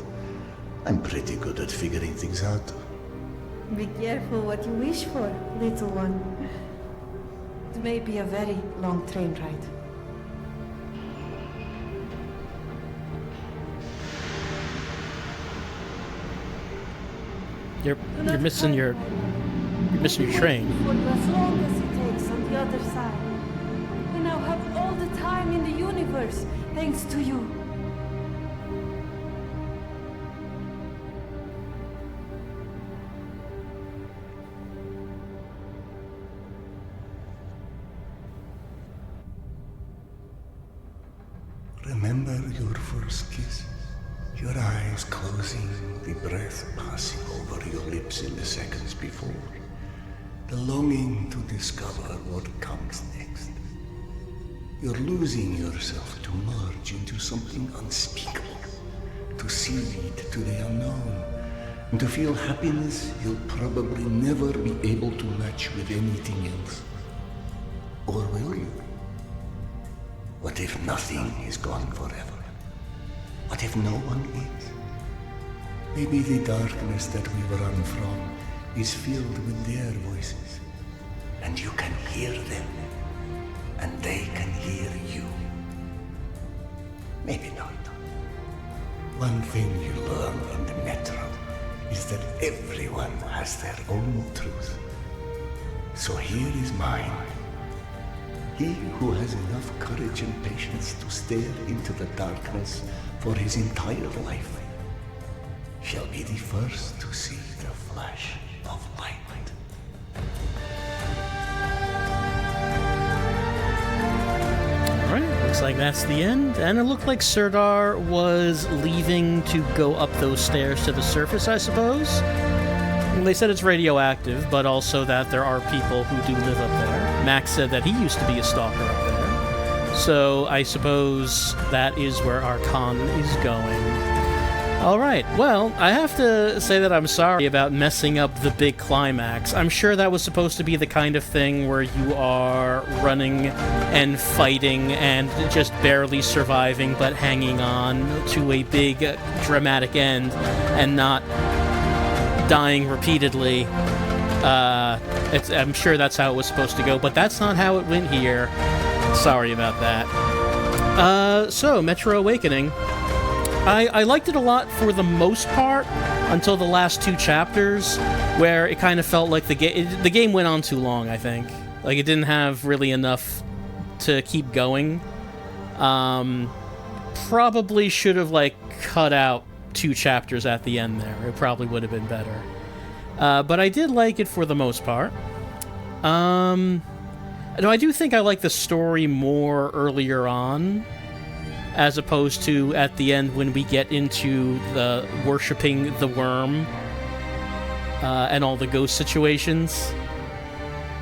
I'm pretty good at figuring things out. Be careful what you wish for, little one. It may be a very long train ride. You're missing your train. For as long as it takes on the other side. We now have all the time in the universe, thanks to you. Remember your first kiss? Your eyes closing, the breath passing over your lips in the seconds before. The longing to discover what comes next. You're losing yourself to merge into something unspeakable, to cede to the unknown, and to feel happiness you'll probably never be able to match with anything else. Or will you? What if nothing is gone forever? What if no one is? Maybe the darkness that we run from is filled with their voices, and you can hear them, and they can hear you. Maybe not. One thing you learn in the metro is that everyone has their own truth. So here is mine. He who has enough courage and patience to stare into the darkness for his entire life shall be the first to see the flash of light. Alright, looks like that's the end. And it looked like Serdar was leaving to go up those stairs to the surface, I suppose. They said it's radioactive, but also that there are people who do live up there. Max said that he used to be a stalker up there. So I suppose that is where our Khan is going. Alright, well, I have to say that I'm sorry about messing up the big climax. I'm sure that was supposed to be the kind of thing where you are running and fighting and just barely surviving but hanging on to a big dramatic end and not dying repeatedly. I'm sure that's how it was supposed to go, but that's not how it went here. Sorry about that. So, Metro Awakening. I liked it a lot for the most part until the last two chapters, where it kind of felt like the game went on too long, I think. Like, it didn't have really enough to keep going. Probably should have, like, cut out 2 chapters at the end there. It probably would have been better. But I did like it for the most part. No, I do think I like the story more earlier on, as opposed to at the end when we get into the worshipping the worm and all the ghost situations.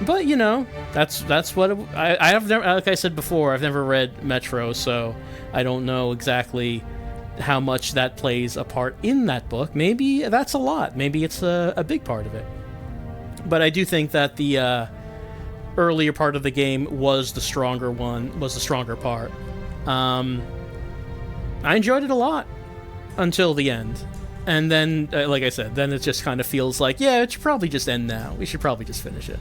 But you know, that's what I have never, like I said before, I've never read Metro, so I don't know exactly how much that plays a part in that book. Maybe that's a lot. Maybe it's a big part of it. But I do think that the earlier part of the game was the stronger part. I enjoyed it a lot until the end. And then, like I said, then it just kind of feels like, yeah, it should probably just end now. We should probably just finish it.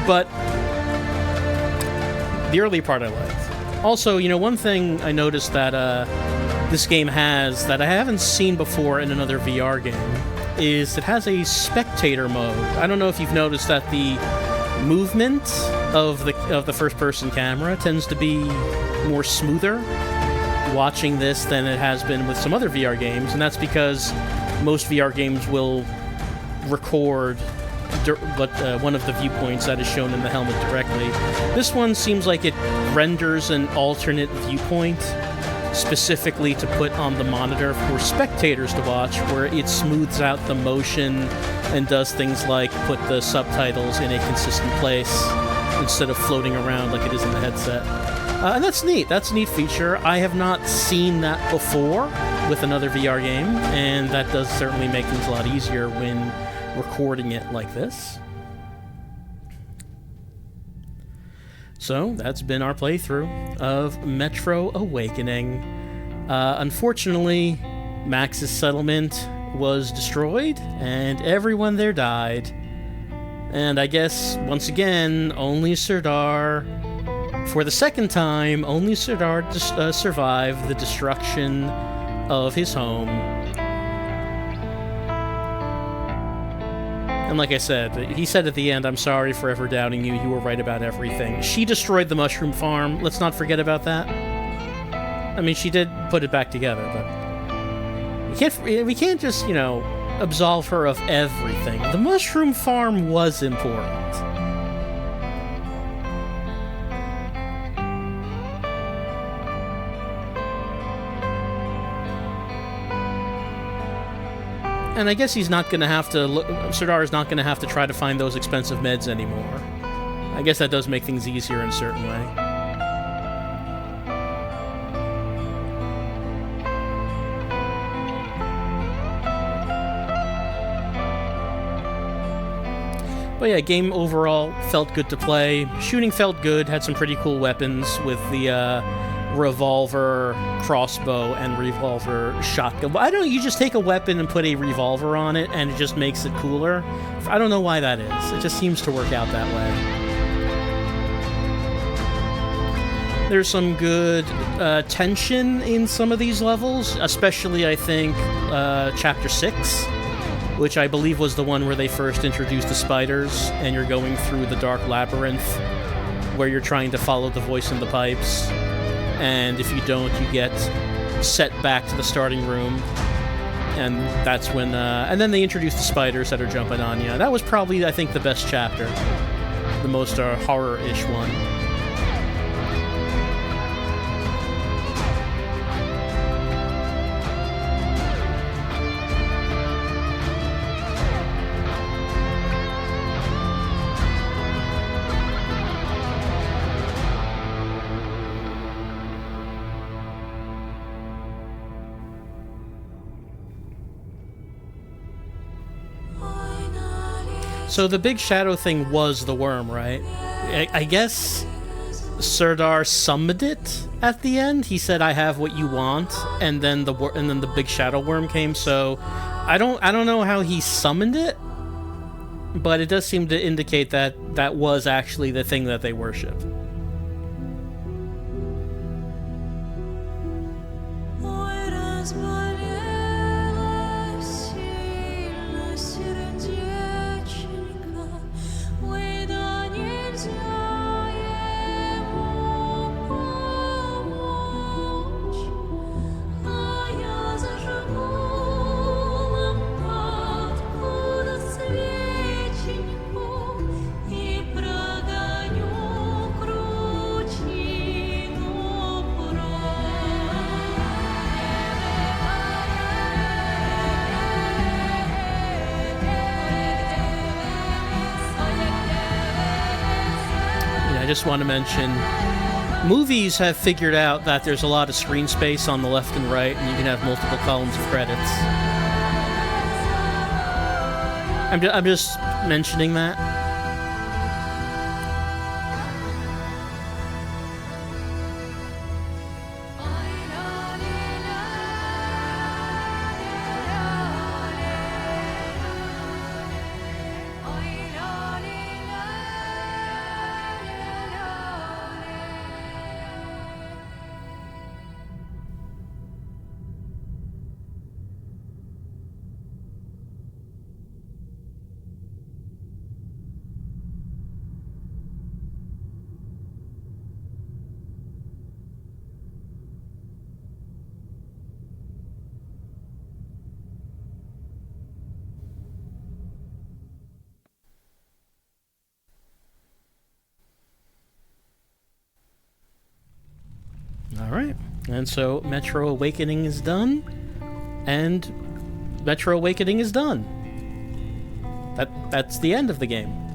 But the early part I liked. Also, you know, one thing I noticed that this game has that I haven't seen before in another VR game is it has a spectator mode. I don't know if you've noticed that the movement of the first-person camera tends to be more smoother watching this than it has been with some other VR games, and that's because most VR games will record one of the viewpoints that is shown in the helmet directly. This one seems like it renders an alternate viewpoint specifically to put on the monitor for spectators to watch, where it smooths out the motion and does things like put the subtitles in a consistent place instead of floating around like it is in the headset. And that's neat. That's a neat feature. I have not seen that before with another VR game, and that does certainly make things a lot easier when recording it like this. So, that's been our playthrough of Metro Awakening. Unfortunately, Max's settlement was destroyed, and everyone there died. And I guess, once again, only Serdar, for the second time, only Serdar survived the destruction of his home. And like I said, he said at the end, "I'm sorry for ever doubting you. You were right about everything." She destroyed the mushroom farm. Let's not forget about that. I mean, she did put it back together, but we can't just, you know, absolve her of everything. The mushroom farm was important. And I guess he's not going to have to Serdar is not going to have to try to find those expensive meds anymore. I guess that does make things easier in a certain way. But yeah, game overall felt good to play. Shooting felt good, had some pretty cool weapons with the revolver, crossbow, and revolver shotgun. Why don't you just take a weapon and put a revolver on it and it just makes it cooler? I don't know why that is. It just seems to work out that way. There's some good tension in some of these levels, especially, I think, Chapter 6, which I believe was the one where they first introduced the spiders, and you're going through the dark labyrinth where you're trying to follow the voice in the pipes. And if you don't, you get set back to the starting room. And that's when... and then they introduce the spiders that are jumping on you. That was probably, I think, the best chapter. The most horror-ish one. So the big shadow thing was the worm, right? I guess Serdar summoned it at the end. He said, "I have what you want," and then the big shadow worm came. So I don't know how he summoned it, but it does seem to indicate that that was actually the thing that they worship. just want to mention, movies have figured out that there's a lot of screen space on the left and right, and you can have multiple columns of credits. I'm just mentioning that. Alright, and so Metro Awakening is done, and Metro Awakening is done. That's the end of the game.